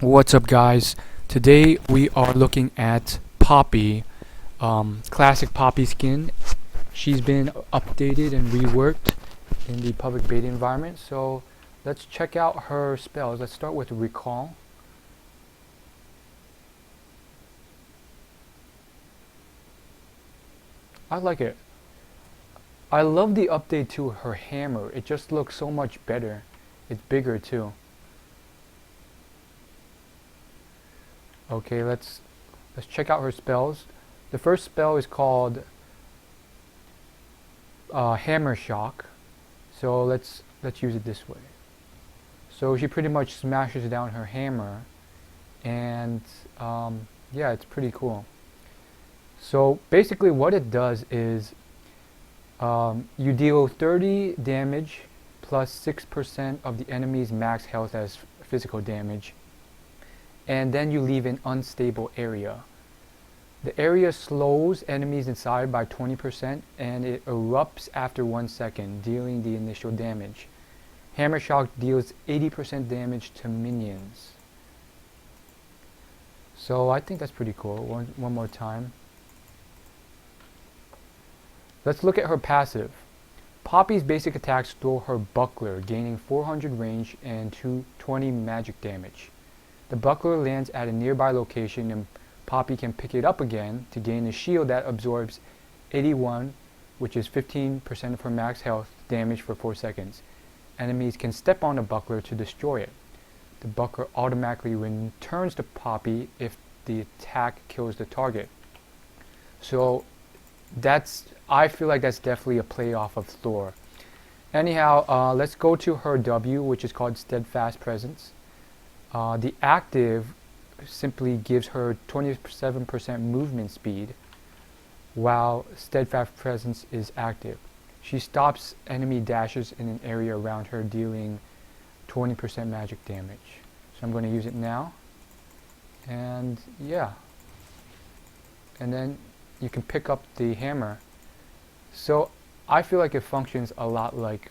What's up, guys? Today we are looking at Poppy, classic Poppy skin. She's been updated and reworked in the public beta environment, so let's check out her spells. Let's start with Recall. I like it. I love the update to her hammer. It just looks so much better. It's bigger too. Okay, let's check out her spells. The first spell is called Hammer Shock. So let's use it this way. So she pretty much smashes down her hammer, and yeah, it's pretty cool. So basically, what it does is you deal 30 damage plus 6% of the enemy's max health as physical damage, and then you leave an unstable area. The area slows enemies inside by 20%, and it erupts after 1 second, dealing the initial damage. Hammer Shock deals 80% damage to minions. So I think that's pretty cool. One more time. Let's look at her passive. Poppy's basic attacks throw her buckler, gaining 400 range and 220 magic damage. The buckler lands at a nearby location, and Poppy can pick it up again to gain a shield that absorbs 81, which is 15% of her max health damage for 4 seconds. Enemies can step on the buckler to destroy it. The buckler automatically returns to Poppy if the attack kills the target. So I feel like that's definitely a play off of Thor. Anyhow, let's go to her W, which is called Steadfast Presence. The active simply gives her 27% movement speed, while Steadfast Presence is active. She stops enemy dashes in an area around her, dealing 20% magic damage. So I'm going to use it now, and yeah, and then you can pick up the hammer. So I feel like it functions a lot like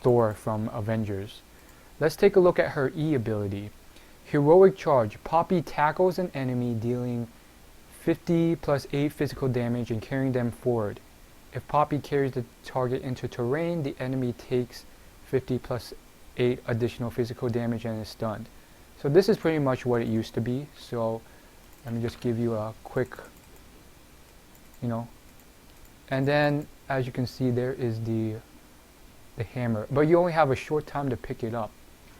Thor from Avengers. Let's take a look at her E ability. Heroic Charge. Poppy tackles an enemy, dealing 50 plus 8 physical damage and carrying them forward. If Poppy carries the target into terrain, the enemy takes 50 plus 8 additional physical damage and is stunned. So this is pretty much what it used to be. So let me just give you a quick, and then as you can see, there is the hammer, but you only have a short time to pick it up.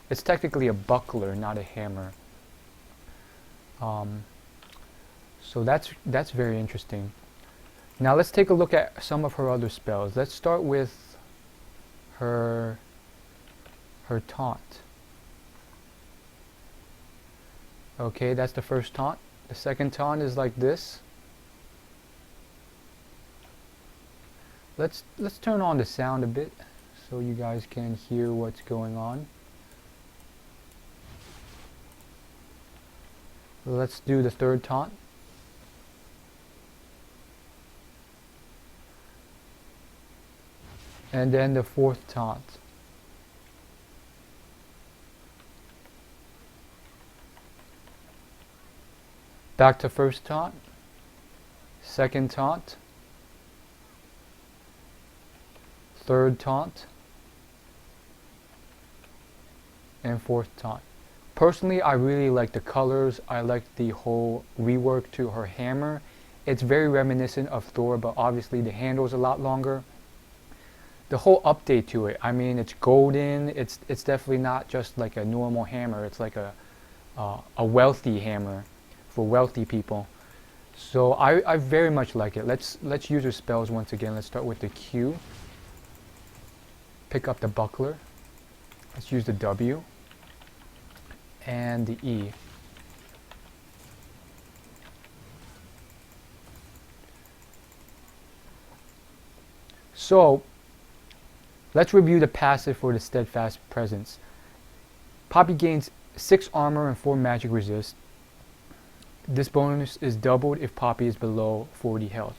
It's technically a buckler, not a hammer. So that's very interesting. Now let's take a look at some of her other spells. Let's start with her taunt. Okay, that's the first taunt. The second taunt is like this. Let's turn on the sound a bit so you guys can hear what's going on. Let's do the third taunt. And then the fourth taunt. Back to first taunt. Second taunt. Third taunt. And fourth taunt. Personally, I really like the colors. I like the whole rework to her hammer. It's very reminiscent of Thor, but obviously the handle's a lot longer. The whole update to it, I mean, it's golden. It's definitely not just like a normal hammer. It's like a wealthy hammer for wealthy people. So I very much like it. Let's use her spells once again. Let's start with the Q. Pick up the buckler. Let's use the W and the E. So let's review the passive for the Steadfast Presence. Poppy gains 6 armor and 4 magic resist. This bonus is doubled if Poppy is below 40 health.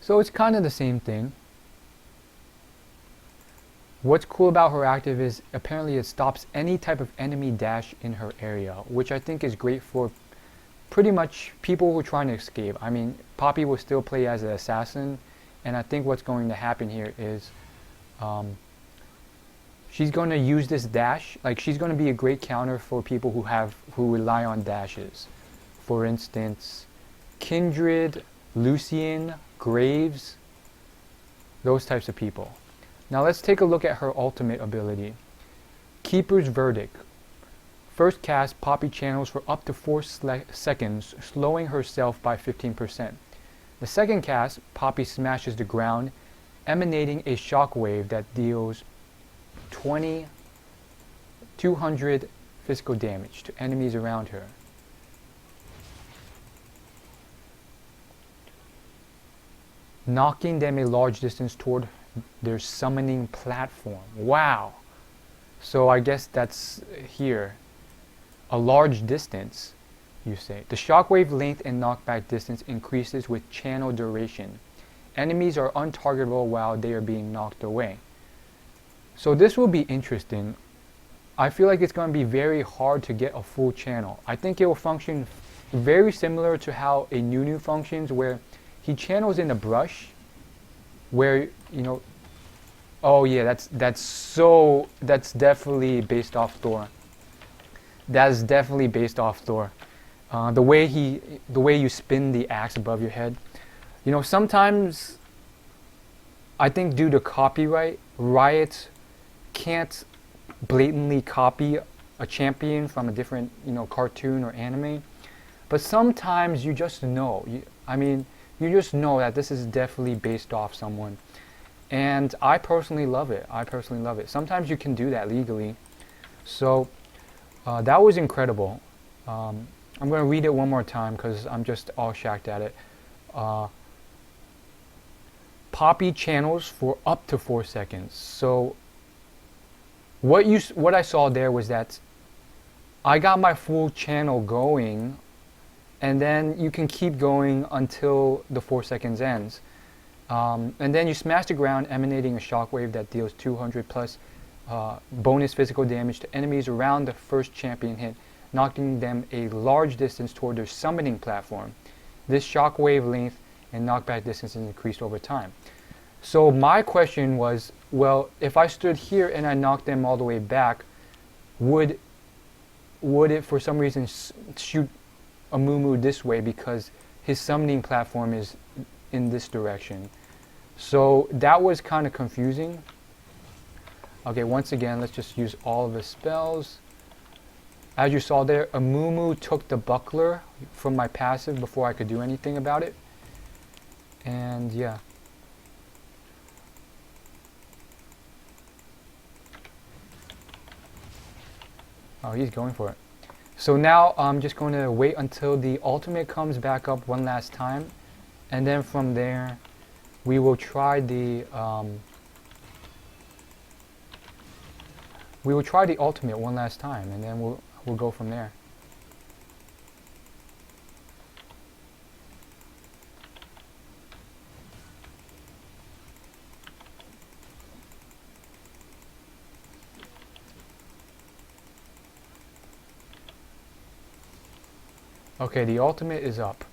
So it's kind of the same thing. What's cool about her active is apparently it stops any type of enemy dash in her area, which I think is great for pretty much people who are trying to escape. I mean, Poppy will still play as an assassin, and I think what's going to happen here is she's going to use this dash. Like, she's going to be a great counter for people who rely on dashes. For instance, Kindred, Lucian, Graves, those types of people. Now let's take a look at her ultimate ability. Keeper's Verdict. First cast, Poppy channels for up to 4 seconds, slowing herself by 15%. The second cast, Poppy smashes the ground, emanating a shockwave that deals 200 physical damage to enemies around her. Knocking them a large distance toward their summoning platform. Wow! So I guess that's here. A large distance, you say. The shockwave length and knockback distance increases with channel duration. Enemies are untargetable while they are being knocked away. So this will be interesting. I feel like it's going to be very hard to get a full channel. I think it will function very similar to how a Nunu functions, where he channels in the brush, where, you know, oh yeah, that's definitely based off Thor. That is definitely based off Thor. The way you spin the axe above your head. You know, sometimes I think due to copyright, Riot can't blatantly copy a champion from a different, you know, cartoon or anime. But sometimes you just know. You just know that this is definitely based off someone. And I personally love it. Sometimes you can do that legally. So that was incredible. I'm going to read it one more time because I'm just all shacked at it. Poppy channels for up to 4 seconds. So what I saw there was that I got my full channel going, and then you can keep going until the 4 seconds ends. And then you smash the ground, emanating a shockwave that deals 200 plus bonus physical damage to enemies around the first champion hit, knocking them a large distance toward their summoning platform. This shockwave length and knockback distance is increased over time. So my question was, well, if I stood here and I knocked them all the way back, would it for some reason shoot Amumu this way because his summoning platform is in this direction? So that was kind of confusing. Okay, once again, let's just use all of the spells. As you saw there, Amumu took the buckler from my passive before I could do anything about it. And yeah. Oh, he's going for it. So now I'm just going to wait until the ultimate comes back up one last time. And then from there, we will try the ultimate one last time, and then we'll go from there. Okay, the ultimate is up.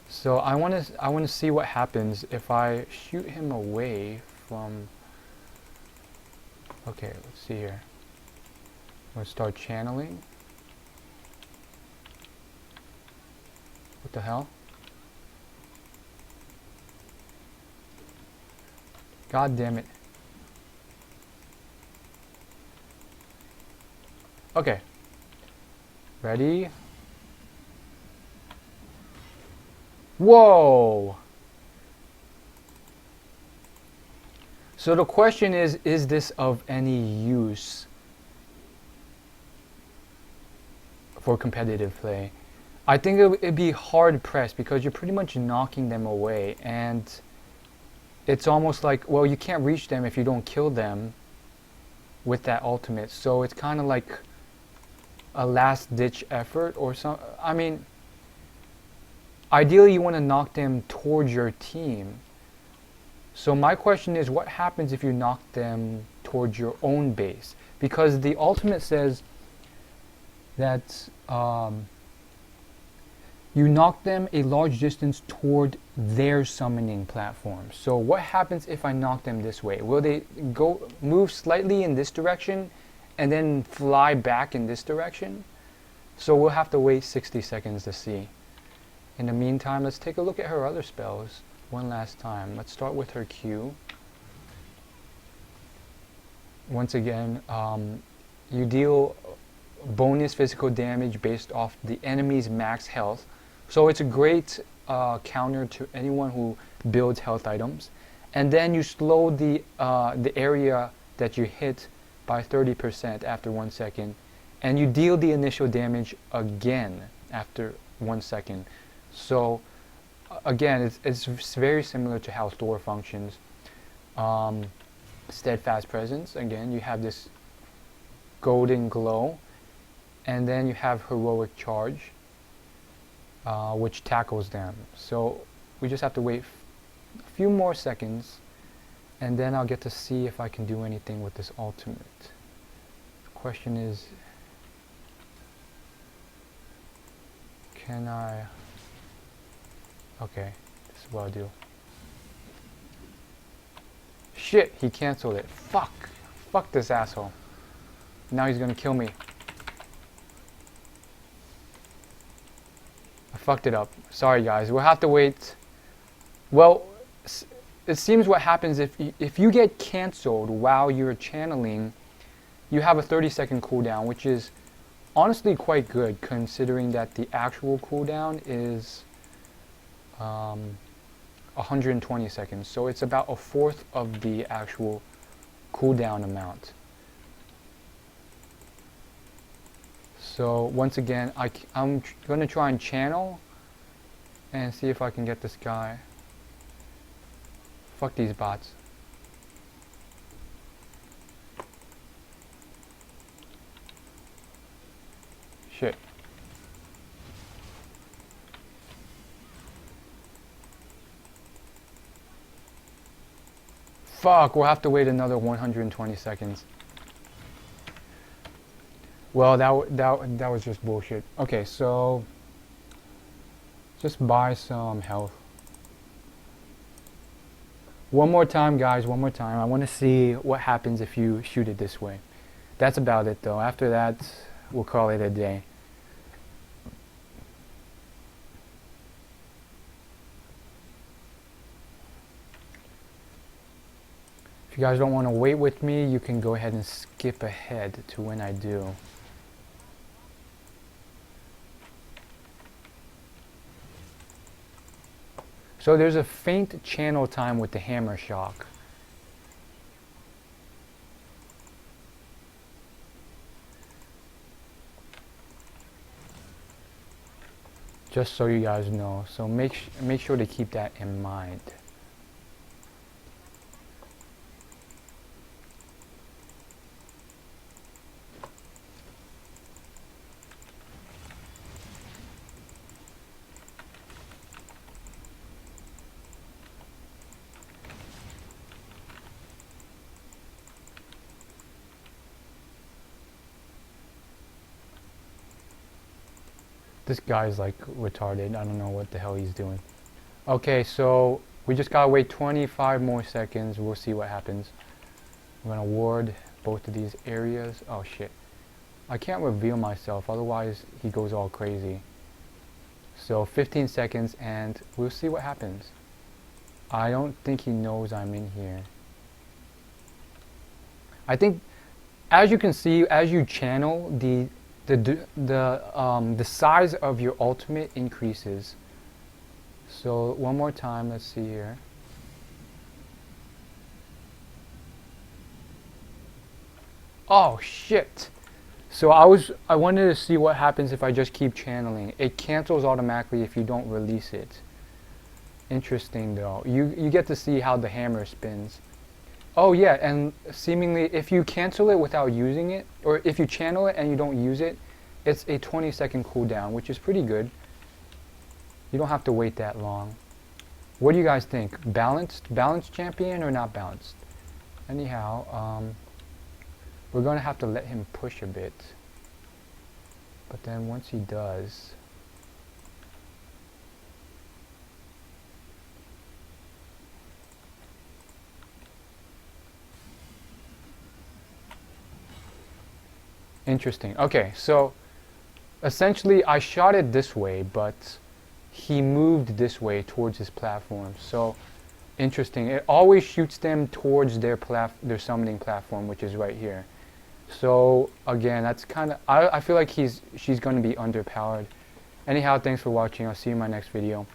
So I want to see what happens if I shoot him away from. Okay, let's see here. I'm going to start channeling. What the hell? God damn it. Okay. Ready? Whoa! So the question is this of any use for competitive play? I think it'd be hard pressed because you're pretty much knocking them away, and it's almost like, well, you can't reach them if you don't kill them with that ultimate. So it's kind of like a last ditch effort or some. I mean, ideally you want to knock them towards your team, So my question is, what happens if you knock them towards your own base? Because the ultimate says that you knock them a large distance toward their summoning platform. So what happens if I knock them this way? Will they move slightly in this direction and then fly back in this direction? So we'll have to wait 60 seconds to see. In the meantime, let's take a look at her other spells one last time. Let's start with her Q. Once again, you deal bonus physical damage based off the enemy's max health. So it's a great counter to anyone who builds health items. And then you slow the area that you hit by 30% after 1 second. And you deal the initial damage again after 1 second. So again, it's very similar to how Thor functions. Steadfast Presence, again, you have this golden glow. And then you have Heroic Charge, which tackles them. So we just have to wait a few more seconds, and then I'll get to see if I can do anything with this ultimate. The question is, can I... Okay, this is what I'll do. Shit, he canceled it. Fuck. Fuck this asshole. Now he's gonna kill me. I fucked it up. Sorry guys, we'll have to wait. Well, it seems what happens if you get cancelled while you're channeling, you have a 30-second cooldown, which is honestly quite good considering that the actual cooldown is 120 seconds. So it's about a fourth of the actual cooldown amount. So once again, I'm going to try and channel and see if I can get this guy. Fuck these bots. Shit. Fuck, we'll have to wait another 120 seconds. Well, that was just bullshit. Okay, so just buy some health. One more time, guys, one more time. I want to see what happens if you shoot it this way. That's about it, though. After that, we'll call it a day. If you guys don't want to wait with me, you can go ahead and skip ahead to when I do. So there's a faint channel time with the hammer shock. Just so you guys know. So make sure to keep that in mind. This guy's like retarded. I don't know what the hell he's doing. Okay, so we just gotta wait 25 more seconds. We'll see what happens. I'm gonna ward both of these areas. Oh shit. I can't reveal myself, otherwise he goes all crazy. So 15 seconds and we'll see what happens. I don't think he knows I'm in here. I think, as you can see, as you channel, the size of your ultimate increases. So one more time, let's see here. Oh shit. So I wanted to see what happens if I just keep channeling. It cancels automatically if you don't release it. Interesting though. You get to see how the hammer spins. Oh yeah, and seemingly if you cancel it without using it, or if you channel it and you don't use it, it's a 20-second cooldown, which is pretty good. You don't have to wait that long. What do you guys think? Balanced champion or not balanced? Anyhow, we're going to have to let him push a bit. But then once he does... Interesting. Okay, so essentially I shot it this way, but he moved this way towards his platform. So interesting. It always shoots them towards their summoning platform, which is right here. So again, that's kind of, I feel like she's going to be underpowered. Anyhow, thanks for watching. I'll see you in my next video.